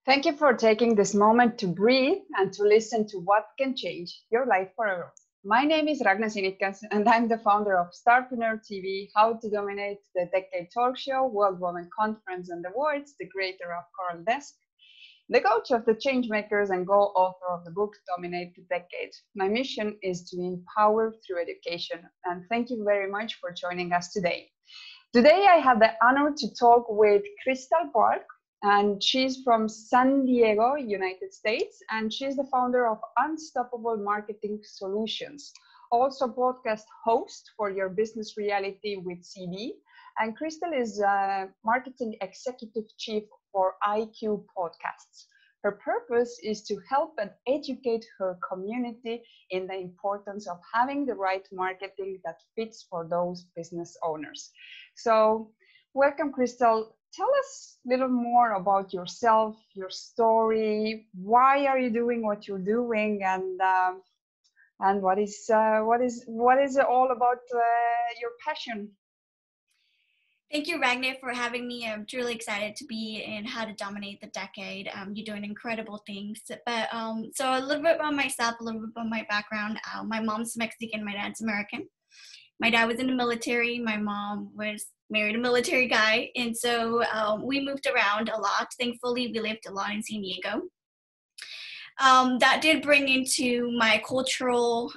Thank you for taking this moment to breathe and to listen to what can change your life forever. My name is Ragnar Sinikas, and I'm the founder of Starpreneur TV, How to Dominate the Decade Talk Show, World Women Conference and Awards, the creator of Coral Desk, the coach of the Changemakers, and co-author of the book Dominate the Decade. My mission is to empower through education, and thank you very much for joining us today. Today, I have the honor to talk with Cristal Balk, and she's from San Diego, United States, and she's the founder of Unstoppable Marketing Solutions, also podcast host for Your Business Reality with CB. And Cristal is marketing executive chief for IQ Podcasts. Her purpose is to help and educate her community in the importance of having the right marketing that fits for those business owners. So, welcome, Cristal. Tell us a little more about yourself, your story. Why are you doing what you're doing, and what is it all about your passion? Thank you, Ragnar, for having me. I'm truly excited to be in How to Dominate the Decade. You're doing incredible things. But so a little bit about myself, a little bit about my background. My mom's Mexican, my dad's American. My dad was in the military. My mom was married a military guy. And so we moved around a lot. Thankfully, we lived a lot in San Diego. That did bring into my cultural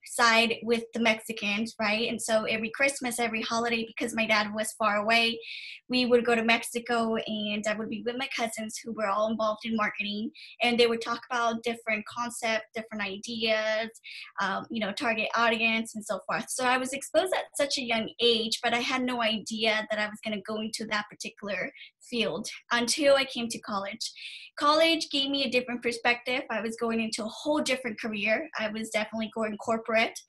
side with the Mexicans, right? And so every Christmas, every holiday, because my dad was far away, we would go to Mexico, and I would be with my cousins who were all involved in marketing, and they would talk about different concepts, different ideas, target audience, and so forth. So I was exposed at such a young age, but I had no idea that I was going to go into that particular field until I came to college. College gave me a different perspective. I was going into a whole different career. I was definitely going corporate.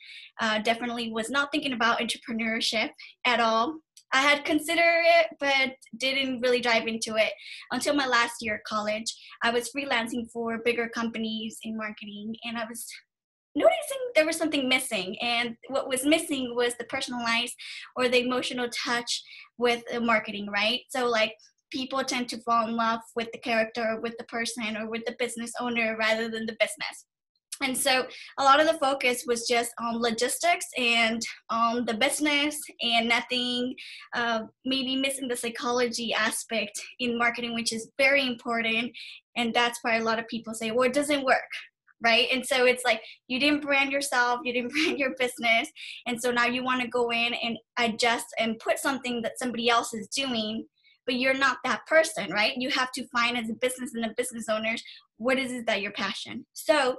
Definitely was not thinking about entrepreneurship at all. I had considered it, but didn't really dive into it until my last year of college. I was freelancing for bigger companies in marketing, and I was noticing there was something missing. And what was missing was the personalized or the emotional touch with marketing, right? So like, people tend to fall in love with the character, with the person, or with the business owner rather than the business. And so a lot of the focus was just on logistics and on the business, and nothing, maybe missing the psychology aspect in marketing, which is very important. And that's why a lot of people say, well, it doesn't work. Right. And so it's like, you didn't brand yourself, you didn't brand your business. And so now you want to go in and adjust and put something that somebody else is doing, but you're not that person, right? You have to find, as a business and a business owners, what is it that your passion? So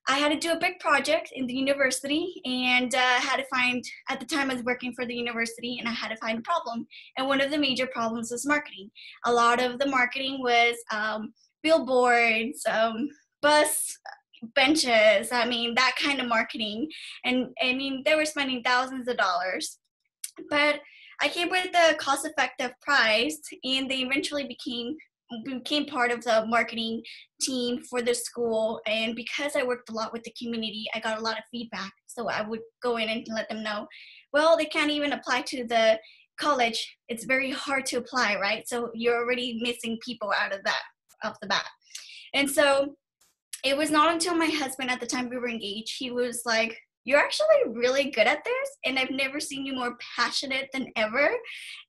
I had to do a big project in the university, and had to find, at the time I was working for the university, and I had to find a problem. And one of the major problems was marketing. A lot of the marketing was billboards, bus benches, that kind of marketing. And they were spending thousands of dollars. But I came with a cost-effective price, and they eventually became part of the marketing team for the school. And because I worked a lot with the community, I got a lot of feedback. So I would go in and let them know, well, they can't even apply to the college. It's very hard to apply, right? So you're already missing people out of that, off the bat. And so it was not until my husband, at the time we were engaged, he was like, you're actually really good at this, and I've never seen you more passionate than ever,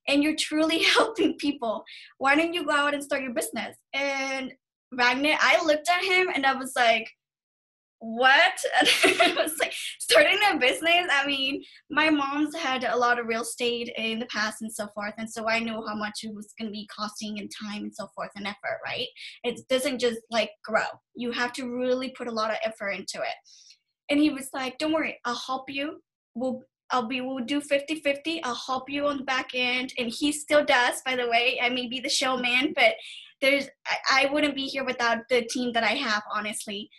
and you're truly helping people. Why don't you go out and start your business? And Ragnar, I looked at him and I was like, what? And I was like, starting a business? My mom's had a lot of real estate in the past and so forth, and so I know how much it was going to be costing in time and so forth and effort, right? It doesn't just like grow. You have to really put a lot of effort into it. And he was like, don't worry, I'll help you. We'll do 50-50. I'll help you on the back end. And he still does, by the way. I may be the showman, but I wouldn't be here without the team that I have, honestly.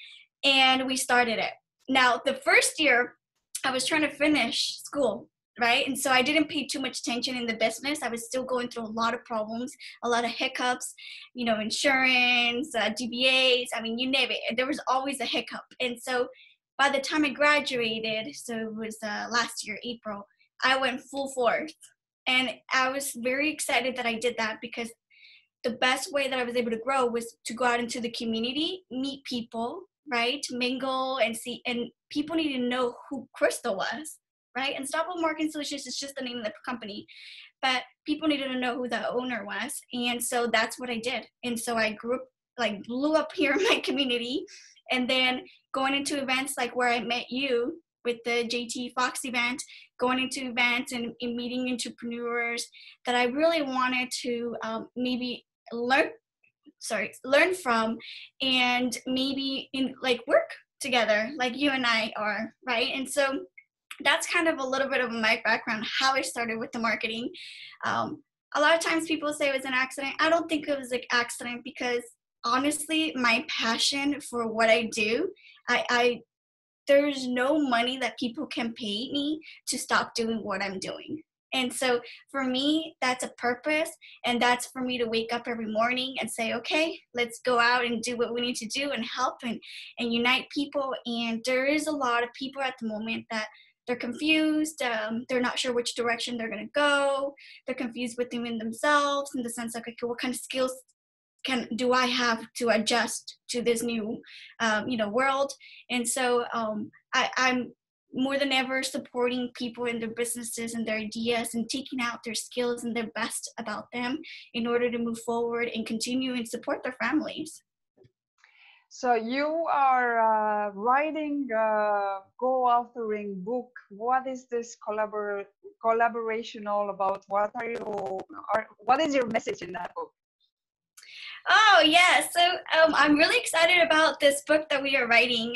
And we started it. Now, the first year, I was trying to finish school, right? And so I didn't pay too much attention in the business. I was still going through a lot of problems, a lot of hiccups, insurance, DBAs. You name it. There was always a hiccup. And so by the time I graduated, so it was last year, April, I went full force. And I was very excited that I did that, because the best way that I was able to grow was to go out into the community, meet people, right? Mingle and see, and people need to know who Crystal was, right? Unstoppable Marketing Solutions is just the name of the company, but people needed to know who the owner was. And so that's what I did. And so I grew up, like blew up here in my community, and then going into events like where I met you with the JT Fox event, going into events and meeting entrepreneurs that I really wanted to maybe learn from, and maybe in like work together like you and I are, right? And so that's kind of a little bit of my background, how I started with the marketing. A lot of times people say it was an accident. I don't think it was an accident, because honestly, my passion for what I do, I there's no money that people can pay me to stop doing what I'm doing. And so for me, that's a purpose. And that's for me to wake up every morning and say, okay, let's go out and do what we need to do and help and unite people. And there is a lot of people at the moment that they're confused. They're not sure which direction they're going to go. They're confused within themselves in the sense of, okay, what kind of skills do I have to adjust to this new, world? And so I'm more than ever supporting people in their businesses and their ideas and taking out their skills and their best about them in order to move forward and continue and support their families. So you are writing, co-authoring book. What is this collaboration all about? What is your message in that book? Oh, yeah. So I'm really excited about this book that we are writing.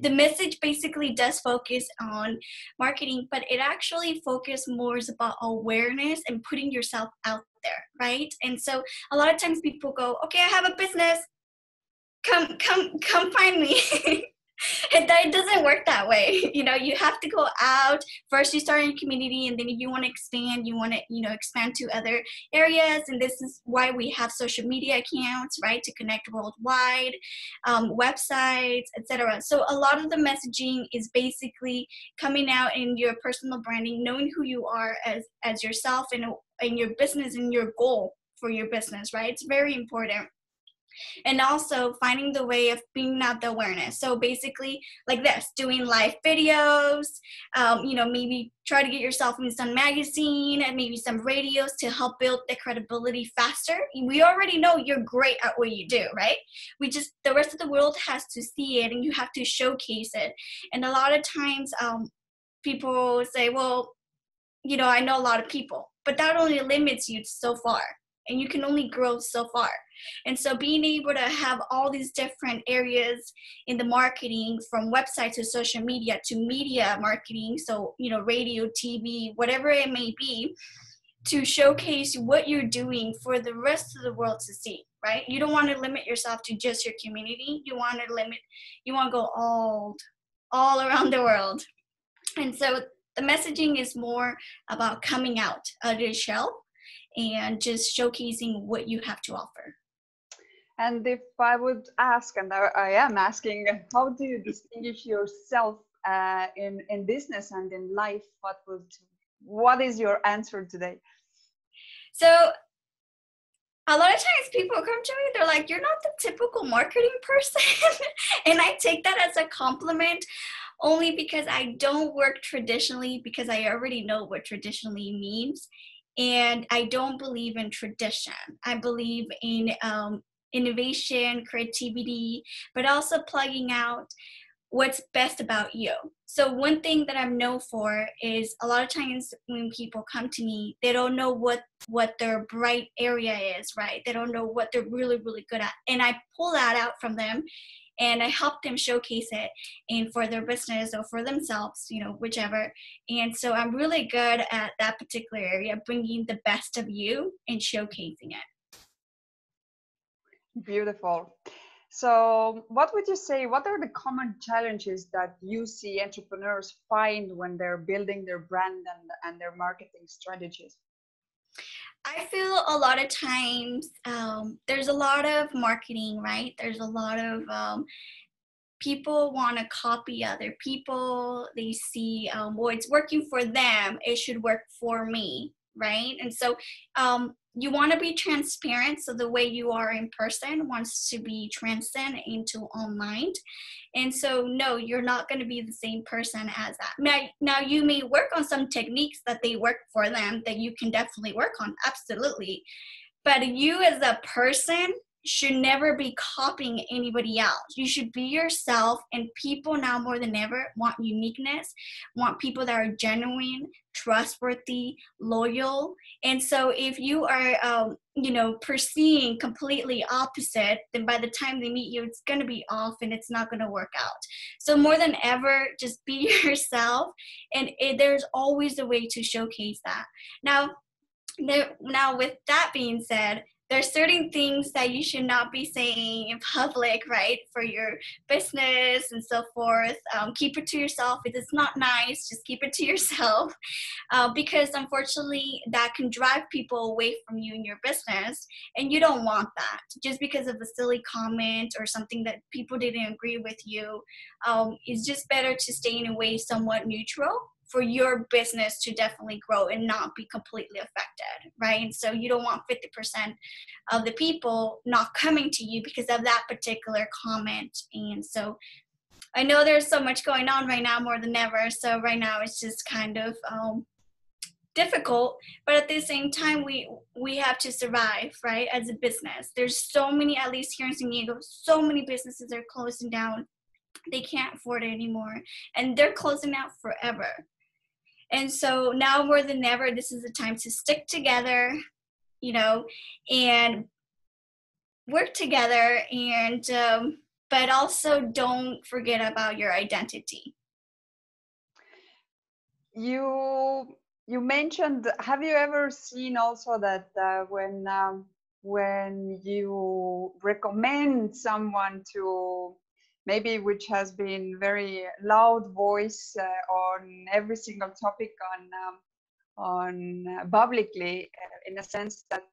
The message basically does focus on marketing, but it actually focuses more about awareness and putting yourself out there, right? And so a lot of times people go, okay, I have a business. Come find me. It doesn't work that way. You have to go out. First, you start in community, and then if you want to expand, you want to, expand to other areas. And this is why we have social media accounts, right, to connect worldwide, websites, etc. So a lot of the messaging is basically coming out in your personal branding, knowing who you are as yourself and your business and your goal for your business, right? It's very important. And also finding the way of bringing out the awareness. So basically like this, doing live videos, maybe try to get yourself in some magazine and maybe some radios to help build the credibility faster. We already know you're great at what you do, right? The rest of the world has to see it, and you have to showcase it. And a lot of times people say, well, I know a lot of people, but that only limits you so far. And you can only grow so far. And so being able to have all these different areas in the marketing, from websites to social media to media marketing, so, radio, TV, whatever it may be, to showcase what you're doing for the rest of the world to see, right? You don't want to limit yourself to just your community. You want to go all around the world. And so the messaging is more about coming out of your shell and just showcasing what you have to offer. And if I would ask, and I am asking, how do you distinguish yourself in business and in life? What is your answer today? So a lot of times people come to me, they're like, you're not the typical marketing person. And I take that as a compliment, only because I don't work traditionally, because I already know what traditionally means. And I don't believe in tradition. I believe in innovation, creativity, but also plugging out what's best about you. So one thing that I'm known for is a lot of times when people come to me, they don't know what their bright area is, right? They don't know what they're really, really good at. And I pull that out from them, and I help them showcase it, and for their business or for themselves, whichever. And so I'm really good at that particular area, bringing the best of you and showcasing it. Beautiful. So what would you say, what are the common challenges that you see entrepreneurs find when they're building their brand and their marketing strategies? I feel a lot of times there's a lot of marketing, right? There's a lot of people want to copy other people. They see, well, it's working for them, it should work for me. right? And so you want to be transparent. So the way you are in person wants to be transcend into online. And so, no, you're not going to be the same person as that. Now, you may work on some techniques that they work for them that you can definitely work on. Absolutely. But you as a person should never be copying anybody else. You should be yourself, and people now more than ever want uniqueness, want people that are genuine, trustworthy, loyal. And so if you are, perceiving completely opposite, then by the time they meet you, it's going to be off and it's not going to work out. So more than ever, just be yourself, and there's always a way to showcase that. Now, with that being said, there's certain things that you should not be saying in public, right, for your business and so forth. Keep it to yourself. If it's not nice, just keep it to yourself, because unfortunately that can drive people away from you and your business, and you don't want that. Just because of a silly comment or something that people didn't agree with you, it's just better to stay in a way somewhat neutral for your business to definitely grow and not be completely affected, right? And so you don't want 50% of the people not coming to you because of that particular comment. And so I know there's so much going on right now more than ever. So right now it's just kind of difficult, but at the same time, we have to survive, right? As a business, there's so many, at least here in San Diego, so many businesses are closing down. They can't afford it anymore, and they're closing out forever. And so now more than ever, this is the time to stick together, and work together, and but also don't forget about your identity. You mentioned, have you ever seen also that when you recommend someone to, maybe which has been very loud voice on every single topic on publicly, in a sense that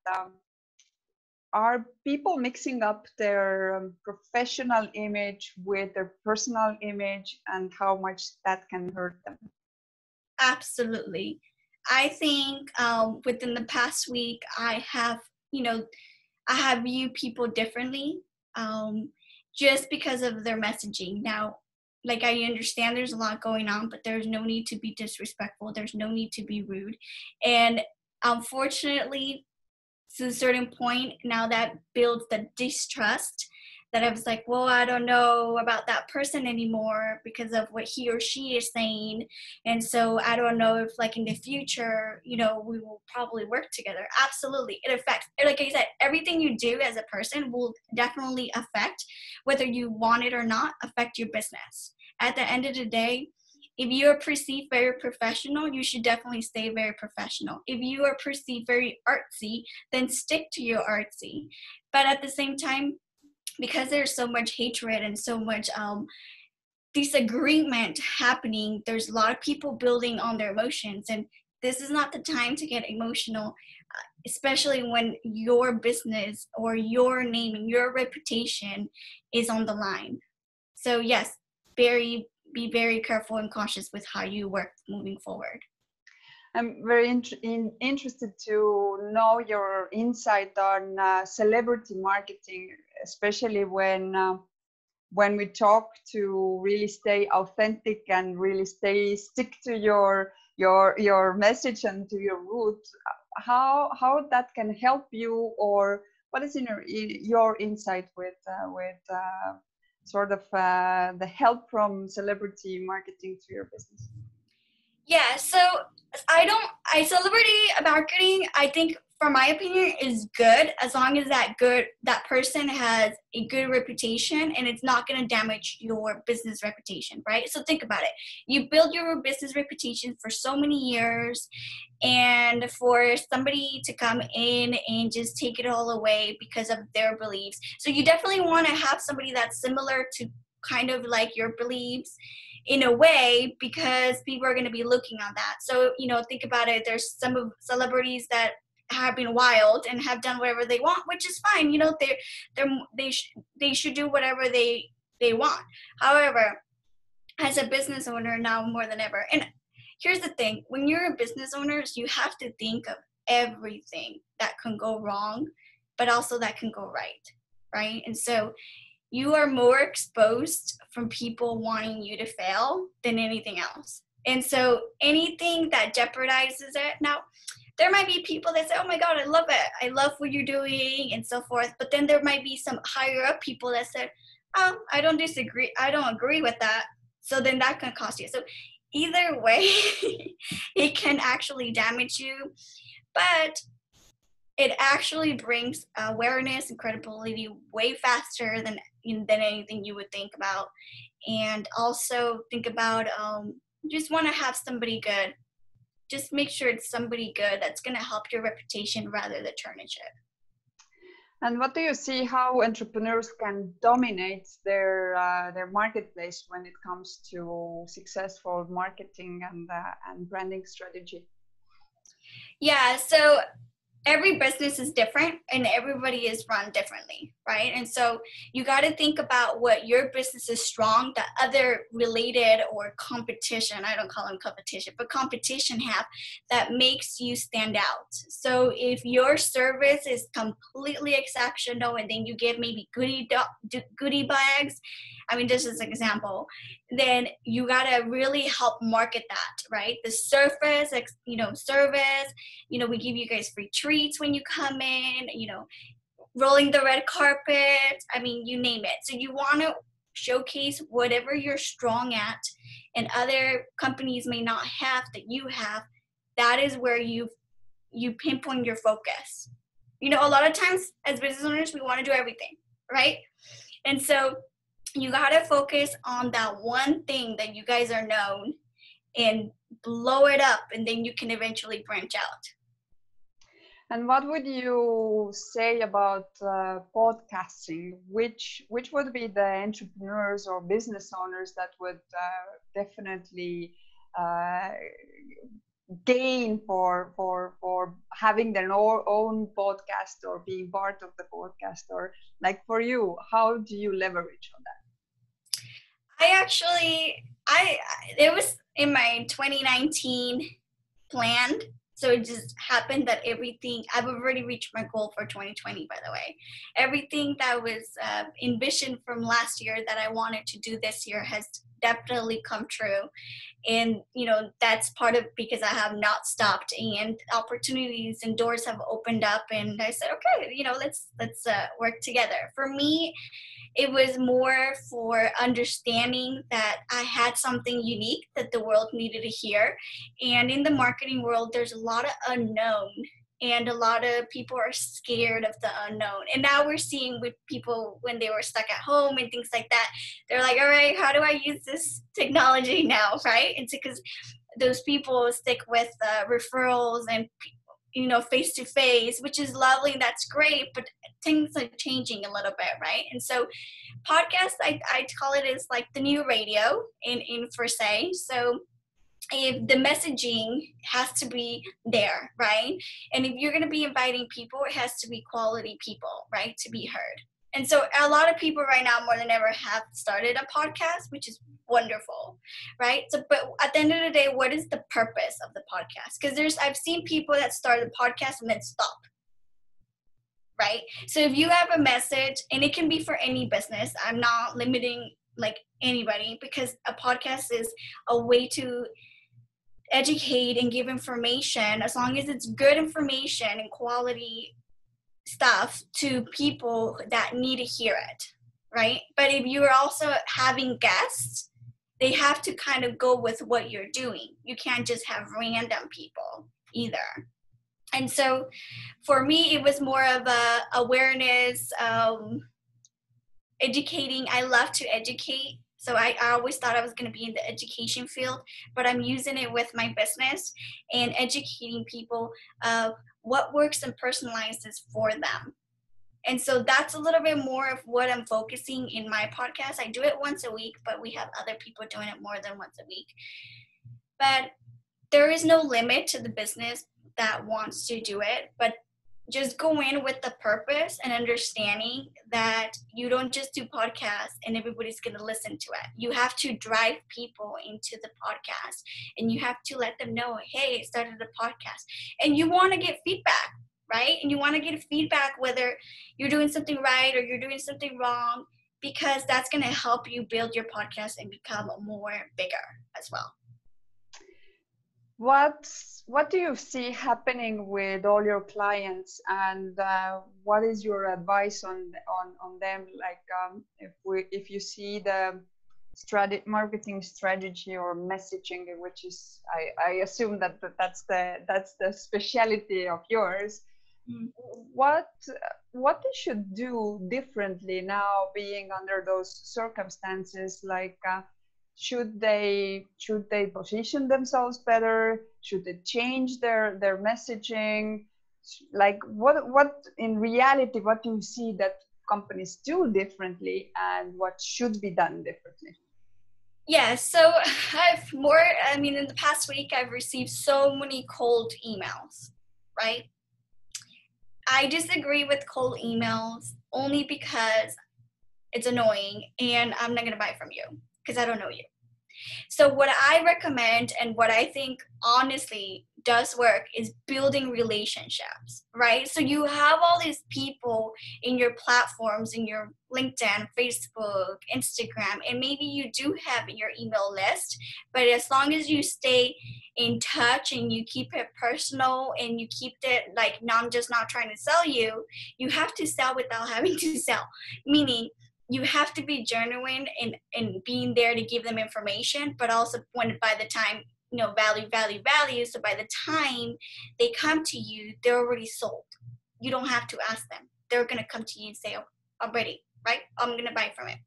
are people mixing up their professional image with their personal image, and how much that can hurt them? Absolutely. I think within the past week, I have viewed people differently, just because of their messaging. Now, like, I understand there's a lot going on, but there's no need to be disrespectful. There's no need to be rude. And unfortunately, to a certain point, now that builds the distrust, that I was like, well, I don't know about that person anymore because of what he or she is saying. And so I don't know if, like, in the future, we will probably work together. Absolutely. It affects, like I said, everything you do as a person will definitely affect, whether you want it or not, affect your business. At the end of the day, if you are perceived very professional, you should definitely stay very professional. If you are perceived very artsy, then stick to your artsy. But at the same time, because there's so much hatred and so much disagreement happening, there's a lot of people building on their emotions, and this is not the time to get emotional, especially when your business or your name and your reputation is on the line. So yes, be very careful and cautious with how you work moving forward. I'm very interested to know your insight on celebrity marketing, especially when we talk to really stay authentic and really stick to your message and to your roots. How that can help you, or what is in your insight with sort of the help from celebrity marketing to your business? Yeah, so celebrity marketing, I think, from my opinion, is good as long as that person has a good reputation and it's not going to damage your business reputation, right? So think about it. You build your business reputation for so many years, and for somebody to come in and just take it all away because of their beliefs. So you definitely want to have somebody that's similar to kind of like your beliefs in a way, because people are going to be looking on that. So, think about it. There's some of celebrities that have been wild and have done whatever they want, which is fine. They should do whatever they want. However, as a business owner now more than ever, and here's the thing, when you're a business owner, you have to think of everything that can go wrong, but also that can go right? And so you are more exposed from people wanting you to fail than anything else. And so anything that jeopardizes it, now there might be people that say, oh my God, I love it. I love what you're doing and so forth. But then there might be some higher up people that said, oh, I don't disagree. I don't agree with that. So then that can cost you. So either way, it can actually damage you. But it actually brings awareness and credibility way faster than anything you would think about. And also think about just want to have somebody good. Just make sure it's somebody good that's going to help your reputation rather than tarnish it. And what do you see how entrepreneurs can dominate their marketplace when it comes to successful marketing and branding strategy? Yeah, so every business is different and everybody is run differently, right? And so you got to think about what your business is strong that other related or competition, I don't call them competition, but competition have that makes you stand out. So if your service is completely exceptional and then you give maybe goodie bags, I mean, just as an example, then you got to really help market that, right? The service, we give you guys free treats when you come in, rolling the red carpet. I mean, you name it. So you want to showcase whatever you're strong at and other companies may not have that you have. That is where you pinpoint your focus. A lot of times as business owners, we want to do everything, right? And so you got to focus on that one thing that you guys are known and blow it up, and then you can eventually branch out. And what would you say about podcasting? Which would be the entrepreneurs or business owners that would definitely gain for having their own podcast or being part of the podcast? Or like for you, how do you leverage on that? It was in my 2019 planned. So it just happened that I've already reached my goal for 2020, by the way. Everything that was envisioned from last year that I wanted to do this year has definitely come true. And, that's part of because I have not stopped and opportunities and doors have opened up. And I said, okay, let's work together. For me, it was more for understanding that I had something unique that the world needed to hear. And in the marketing world, there's a lot of unknown and a lot of people are scared of the unknown. And now we're seeing with people when they were stuck at home and things like that, they're like, all right, how do I use this technology now, right? It's because those people stick with referrals and face-to-face, which is lovely. That's great, but things are changing a little bit, right? And so podcasts, I call it is like the new radio in per se. So if the messaging has to be there, right? And if you're going to be inviting people, it has to be quality people, right? To be heard. And so a lot of people right now more than ever have started a podcast, which is wonderful, right? So, but at the end of the day, what is the purpose of the podcast? Because I've seen people that start a podcast and then stop, right? So if you have a message, and it can be for any business, I'm not limiting like anybody, because a podcast is a way to educate and give information, as long as it's good information and quality stuff to people that need to hear it, right? But if you're also having guests, they have to kind of go with what you're doing. You can't just have random people either. And so for me, it was more of a awareness, educating. I love to educate. So I always thought I was going to be in the education field, but I'm using it with my business and educating people of what works and personalizes for them. And so that's a little bit more of what I'm focusing in my podcast. I do it once a week, but we have other people doing it more than once a week. But there is no limit to the business that wants to do it. But just go in with the purpose and understanding that you don't just do podcasts and everybody's going to listen to it. You have to drive people into the podcast, and you have to let them know, hey, I started a podcast. And you want to get feedback, right? And you want to get feedback whether you're doing something right or you're doing something wrong, because that's going to help you build your podcast and become more bigger as well. What do you see happening with all your clients, and what is your advice on them? Like if you see the marketing strategy or messaging, which is I assume that's the specialty of yours. Mm. What they should do differently now, being under those circumstances, like. Should they position themselves better? Should they change their messaging? Like what in reality, what do you see that companies do differently, and what should be done differently? Yeah, so in the past week, I've received so many cold emails, right? I disagree with cold emails only because it's annoying and I'm not going to buy from you because I don't know you. So what I recommend and what I think honestly does work is building relationships, right? So you have all these people in your platforms, in your LinkedIn, Facebook, Instagram, and maybe you do have your email list, but as long as you stay in touch and you keep it personal and you keep it like, I'm just not trying to sell you, you have to sell without having to sell, meaning you have to be genuine in being there to give them information, but also by the time, value. So by the time they come to you, they're already sold. You don't have to ask them. They're going to come to you and say, oh, I'm ready, right? I'm going to buy from it.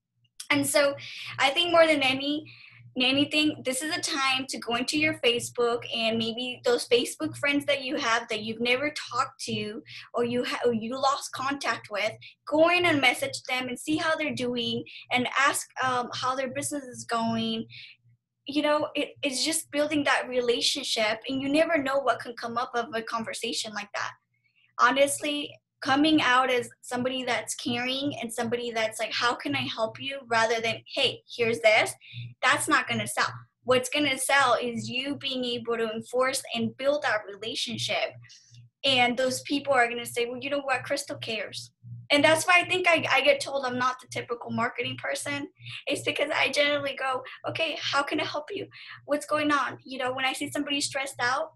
And so I think more than anything, this is a time to go into your Facebook, and maybe those Facebook friends that you have that you've never talked to or you lost contact with, go in and message them and see how they're doing and ask how their business is going. It's just building that relationship, and you never know what can come up of a conversation like that. Honestly, coming out as somebody that's caring and somebody that's like, how can I help you, rather than, hey, here's this, that's not going to sell. What's going to sell is you being able to enforce and build that relationship. And those people are going to say, well, you know what, Crystal cares. And that's why I think I get told I'm not the typical marketing person. It's because I generally go, okay, how can I help you? What's going on? When I see somebody stressed out,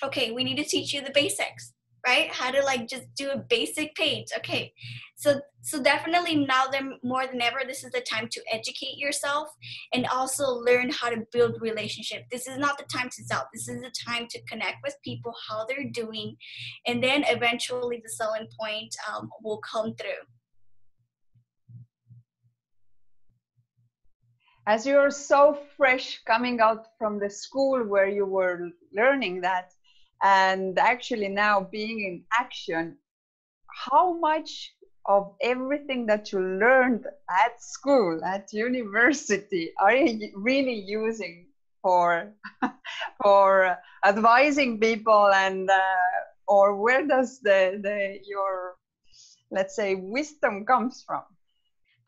okay, we need to teach you the basics, right? How to just do a basic page. Okay. So definitely now more than ever, this is the time to educate yourself and also learn how to build relationship. This is not the time to sell. This is the time to connect with people, how they're doing. And then eventually the selling point will come through. As you're so fresh coming out from the school where you were learning that, and actually now being in action, how much of everything that you learned at school, at university, are you really using for advising people, and or where does your, let's say, wisdom comes from?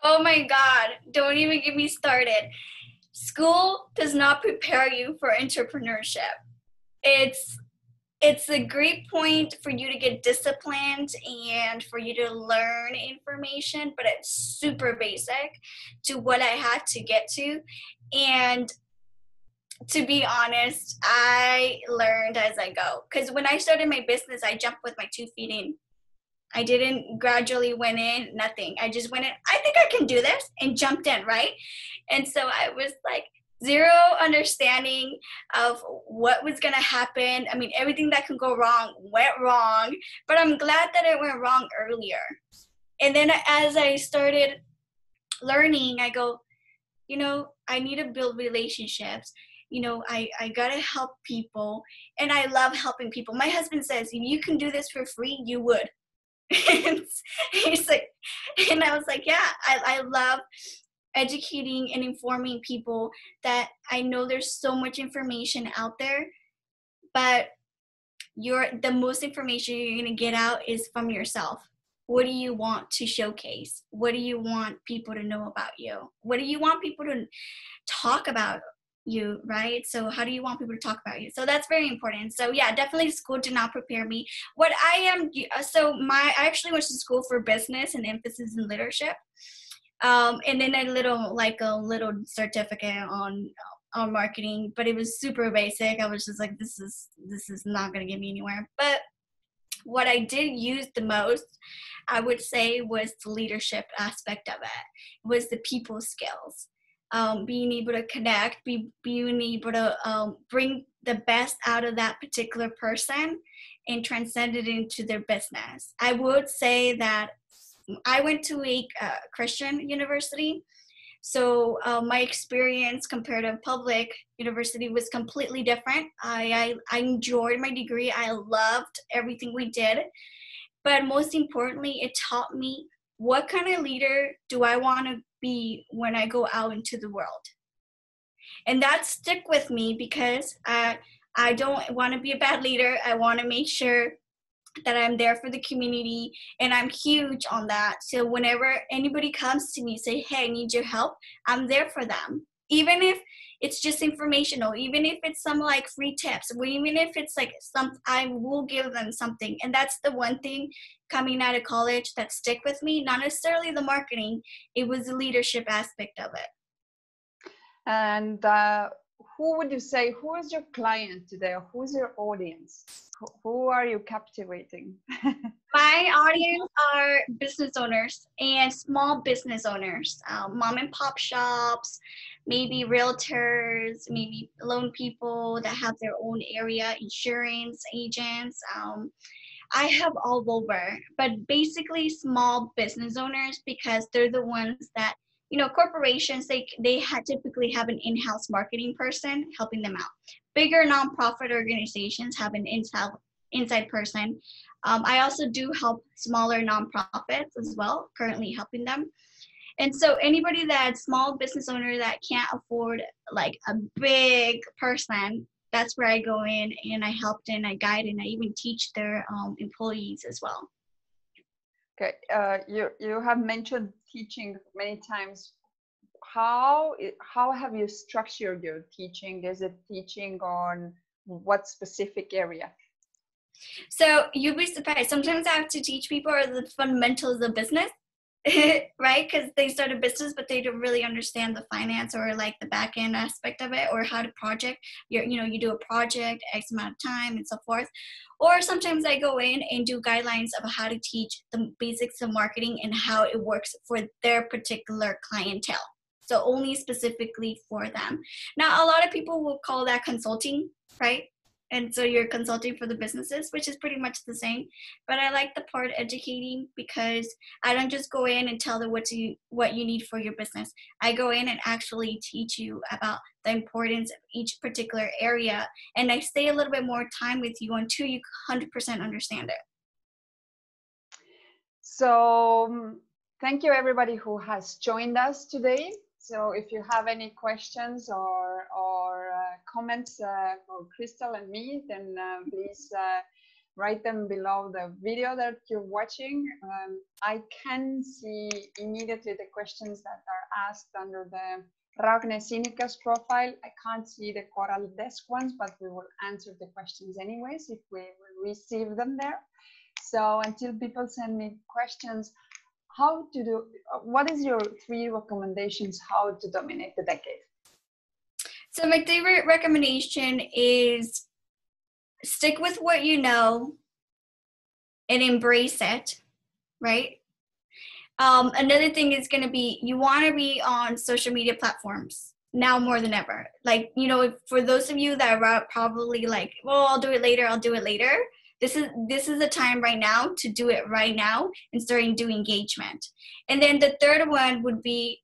Oh my God, don't even get me started. School does not prepare you for entrepreneurship. It's a great point for you to get disciplined and for you to learn information, but it's super basic to what I had to get to. And to be honest, I learned as I go. Because when I started my business, I jumped with my 2 feet in. I didn't gradually went in, nothing. I just went in, I think I can do this, and jumped in, right? And so I was like, zero understanding of what was going to happen. I mean, everything that could go wrong went wrong, but I'm glad that it went wrong earlier. And then as I started learning, I go, I need to build relationships. I got to help people, and I love helping people. My husband says, if you can do this for free, you would. He's like, and I was like, yeah, I love educating and informing people that I know there's so much information out there, but the most information you're going to get out is from yourself. What do you want to showcase? What do you want people to know about you? What do you want people to talk about you, right? So how do you want people to talk about you? So that's very important. So yeah, definitely school did not prepare me. What I am, I actually went to school for business and emphasis in leadership. And then a little certificate on marketing, but it was super basic. I was just like, this is not going to get me anywhere. But what I did use the most, I would say, was the leadership aspect of it, was the people skills. Being able to connect, being able to bring the best out of that particular person and transcend it into their business. I would say that I went to a Christian university, so my experience compared to public university was completely different. I enjoyed my degree. I loved everything we did. But most importantly, it taught me, what kind of leader do I want to be when I go out into the world? And that stuck with me because I don't want to be a bad leader. I want to make sure that I'm there for the community, and I'm huge on that. So whenever anybody comes to me, say, hey, I need your help, I'm there for them. Even if it's just informational, even if it's some like free tips, or even if it's like I will give them something. And that's the one thing coming out of college that stick with me, not necessarily the marketing, it was the leadership aspect of it. And who would you say, who is your client today? Who's your audience? Who are you captivating? My audience are business owners and small business owners, mom and pop shops, maybe realtors, maybe loan people that have their own area, insurance agents. I have all over, but basically small business owners, because they're the ones that, corporations, they typically have an in-house marketing person helping them out. Bigger nonprofit organizations have an inside person. I also do help smaller nonprofits as well, currently helping them. And so anybody that's small business owner that can't afford like a big person, that's where I go in and I help and I guide and I even teach their employees as well. Okay, you have mentioned teaching many times. How have you structured your teaching? Is it teaching on what specific area? So you'd be surprised. Sometimes I have to teach people the fundamentals of business, right? Because they start a business, but they don't really understand the finance or like the back end aspect of it, or how to project. You do a project X amount of time and so forth. Or sometimes I go in and do guidelines of how to teach the basics of marketing and how it works for their particular clientele. So only specifically for them. Now, a lot of people will call that consulting, right? And so you're consulting for the businesses, which is pretty much the same. But I like the part educating, because I don't just go in and tell them what you need for your business. I go in and actually teach you about the importance of each particular area. And I stay a little bit more time with you until you 100% understand it. So thank you everybody who has joined us today. So if you have any questions or comments for Cristal and me, then please write them below the video that you're watching. I can see immediately the questions that are asked under the Ragne Sinika's profile. I can't see the Coral Desk ones, but we will answer the questions anyways if we receive them there. So until people send me questions, what is your 3 recommendations how to dominate the decade? So my favorite recommendation is stick with what you know and embrace it, right? Another thing is going to be, you want to be on social media platforms now more than ever. Like, for those of you that are probably like, well, I'll do it later. This is the time right now to do it right now and starting to do engagement. And then the third one would be,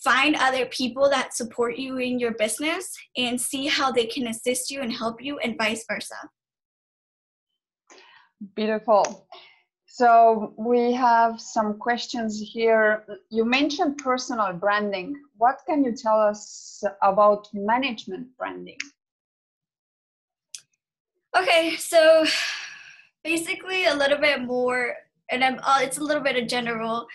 find other people that support you in your business and see how they can assist you and help you, and vice versa. Beautiful. So we have some questions here. You mentioned personal branding. What can you tell us about management branding? Okay, so basically a little bit more, and it's a little bit of general.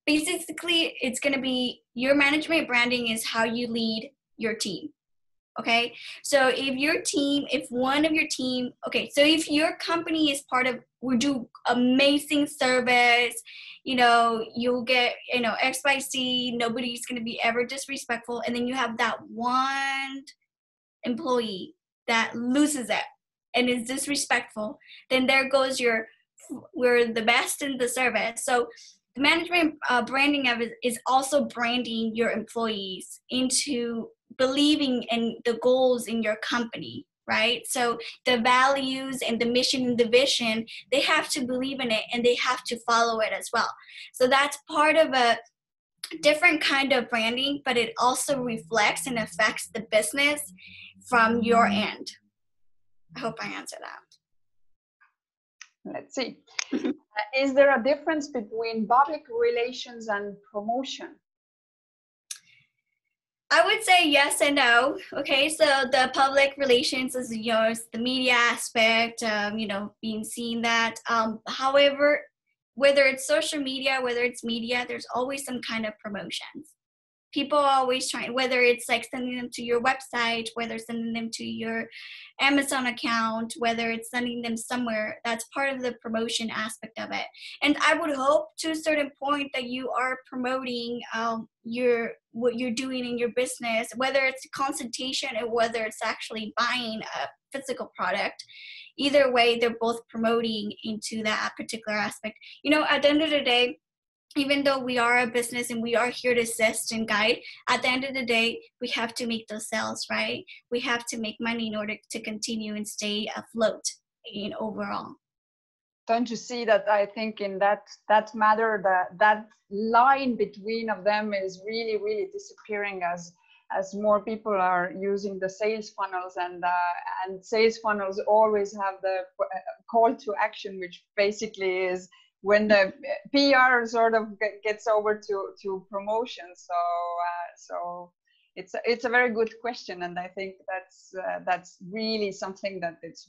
Basically, it's going to be your management branding is how you lead your team. Okay, so if one of your team, okay, so if your company is part of, we do amazing service, you'll get, XYZ, nobody's going to be ever disrespectful, and then you have that one employee that loses it and is disrespectful, then there goes we're the best in the service. So the management branding of it is also branding your employees into believing in the goals in your company, right? So the values and the mission and the vision, they have to believe in it and they have to follow it as well. So that's part of a different kind of branding, but it also reflects and affects the business from your end. I hope I answered that. Let's see. Is there a difference between public relations and promotion? I would say yes and no. Okay, so the public relations is, is the media aspect, being seen that. However, whether it's social media, whether it's media, there's always some kind of promotions. People are always trying, whether it's like sending them to your website, whether sending them to your Amazon account, whether it's sending them somewhere, that's part of the promotion aspect of it. And I would hope to a certain point that you are promoting what you're doing in your business, whether it's a consultation or whether it's actually buying a physical product. Either way, they're both promoting into that particular aspect. At the end of the day, even though we are a business and we are here to assist and guide, at the end of the day, we have to make those sales, right? We have to make money in order to continue and stay afloat in overall. Don't you see that? I think in that matter, that line between of them is really, really disappearing as more people are using the sales funnels, and sales funnels always have the call to action, which basically is when the PR sort of gets over to promotion. So it's a very good question, and I think that's really something that it's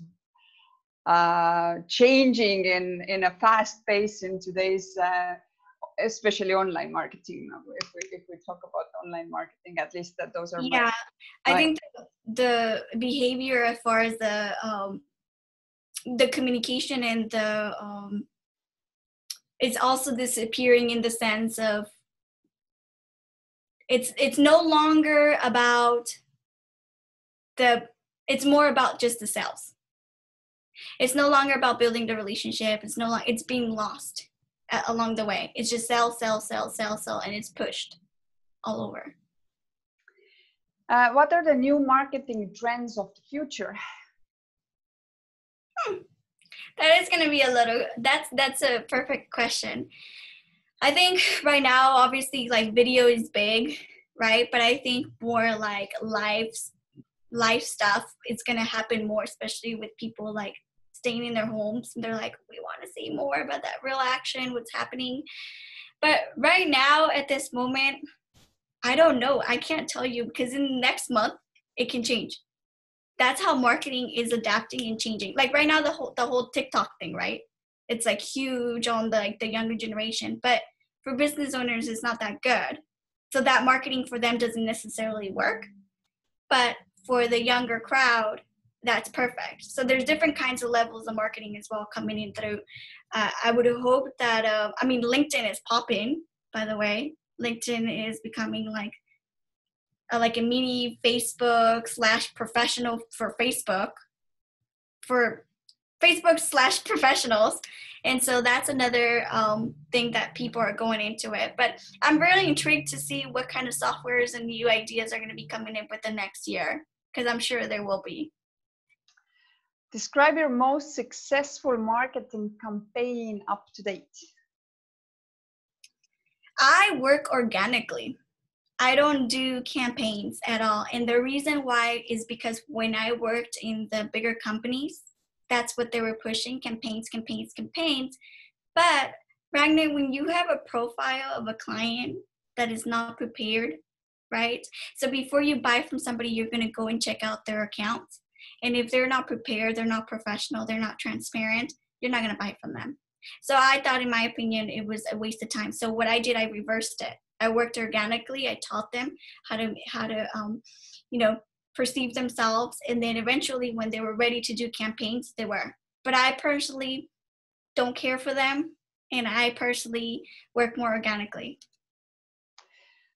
changing in a fast pace in today's especially online marketing. If we talk about online marketing, at least that those are I think the behavior as far as the communication and the it's also disappearing in the sense of it's no longer about it's more about just the sales. It's no longer about building the relationship. It's being lost along the way. It's just sell, and it's pushed all over. What are the new marketing trends of the future? That is going to be that's a perfect question. I think right now, obviously, like video is big, right? But I think more like live stuff is going to happen more, especially with people like staying in their homes, and they're like, we want to see more about that real action, what's happening. But right now, at this moment, I don't know. I can't tell you, because in the next month, it can change. That's how marketing is adapting and changing. Like right now, the whole TikTok thing, right? It's like huge on the younger generation, but for business owners, it's not that good. So that marketing for them doesn't necessarily work. But for the younger crowd, that's perfect. So there's different kinds of levels of marketing as well coming in through. I would hope that, LinkedIn is popping, by the way. LinkedIn is becoming like a mini Facebook / professional for Facebook / professionals. And so that's another thing that people are going into it. But I'm really intrigued to see what kind of softwares and new ideas are going to be coming in with the next year, because I'm sure there will be. Describe your most successful marketing campaign up to date. I work organically. I don't do campaigns at all. And the reason why is because when I worked in the bigger companies, that's what they were pushing, campaigns. But Ragnar, when you have a profile of a client that is not prepared, right? So before you buy from somebody, you're going to go and check out their accounts. And if they're not prepared, they're not professional, they're not transparent, you're not going to buy from them. So I thought, in my opinion, it was a waste of time. So what I did, I reversed it. I worked organically. I taught them how to perceive themselves. And then eventually when they were ready to do campaigns, they were. But I personally don't care for them. And I personally work more organically.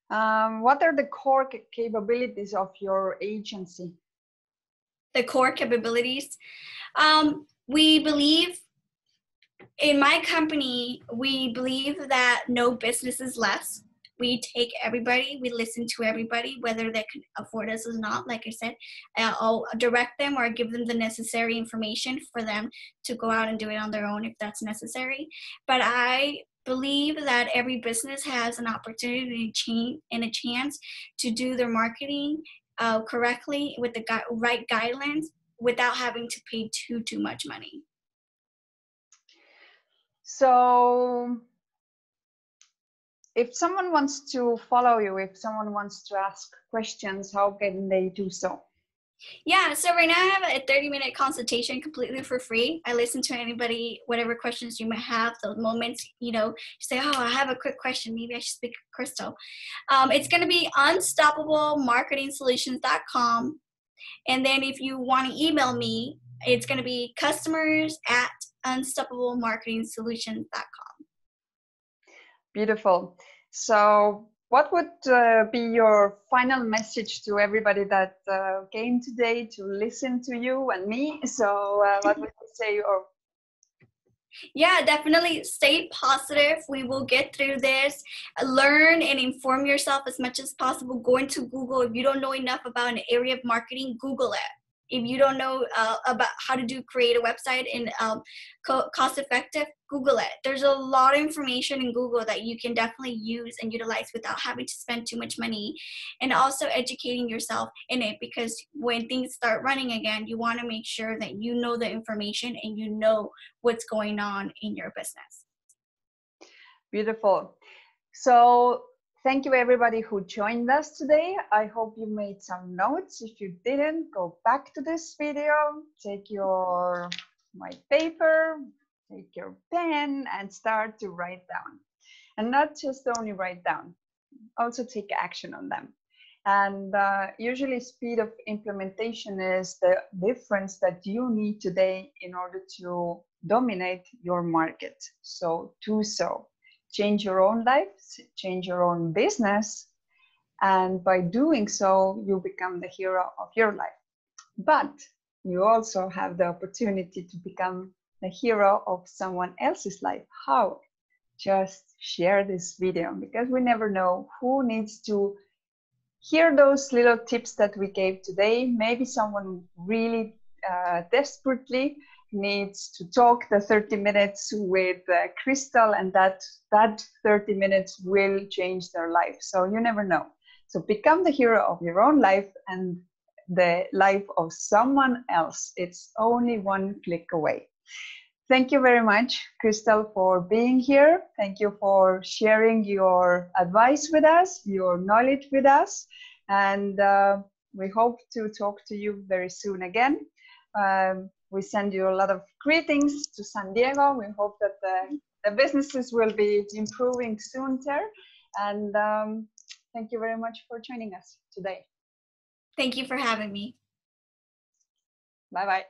What are the core capabilities of your agency? The core capabilities. We believe, in my company, we believe that no business is less. We take everybody, we listen to everybody, whether they can afford us or not. Like I said, I'll direct them or give them the necessary information for them to go out and do it on their own if that's necessary. But I believe that every business has an opportunity and a chance to do their marketing correctly with the right guidelines without having to pay too much money. So if someone wants to follow you, if someone wants to ask questions, how can they do so? Yeah, so right now I have a 30-minute consultation completely for free. I listen to anybody, whatever questions you might have, those moments, you say, oh, I have a quick question. Maybe I should speak to Crystal. It's going to be unstoppablemarketingsolutions.com. And then if you want to email me, it's going to be customers@unstoppablemarketingsolutions.com. Beautiful. So what would be your final message to everybody that came today to listen to you and me? So what would you say? Yeah, definitely stay positive. We will get through this. Learn and inform yourself as much as possible. Go into Google. If you don't know enough about an area of marketing, Google it. If you don't know about how to create a website and cost effective, Google it. There's a lot of information in Google that you can definitely use and utilize without having to spend too much money, and also educating yourself in it, because when things start running again, you want to make sure that you know the information and you know what's going on in your business. Beautiful. So thank you everybody who joined us today. I hope you made some notes. If you didn't, go back to this video, take your white paper, take your pen and start to write down. And not just only write down, also take action on them. And usually speed of implementation is the difference that you need today in order to dominate your market. So do so. Change your own life, change your own business, and by doing so, you become the hero of your life. But you also have the opportunity to become the hero of someone else's life. How? Just share this video, because we never know who needs to hear those little tips that we gave today. Maybe someone really desperately needs to talk the 30 minutes with Crystal, and that 30 minutes will change their life. So you never know. So become the hero of your own life and the life of someone else. It's only one click away. Thank you very much, Crystal, for being here. Thank you for sharing your advice with us, your knowledge with us. And we hope to talk to you very soon again. We send you a lot of greetings to San Diego. We hope that the businesses will be improving soon there. And thank you very much for joining us today. Thank you for having me. Bye-bye.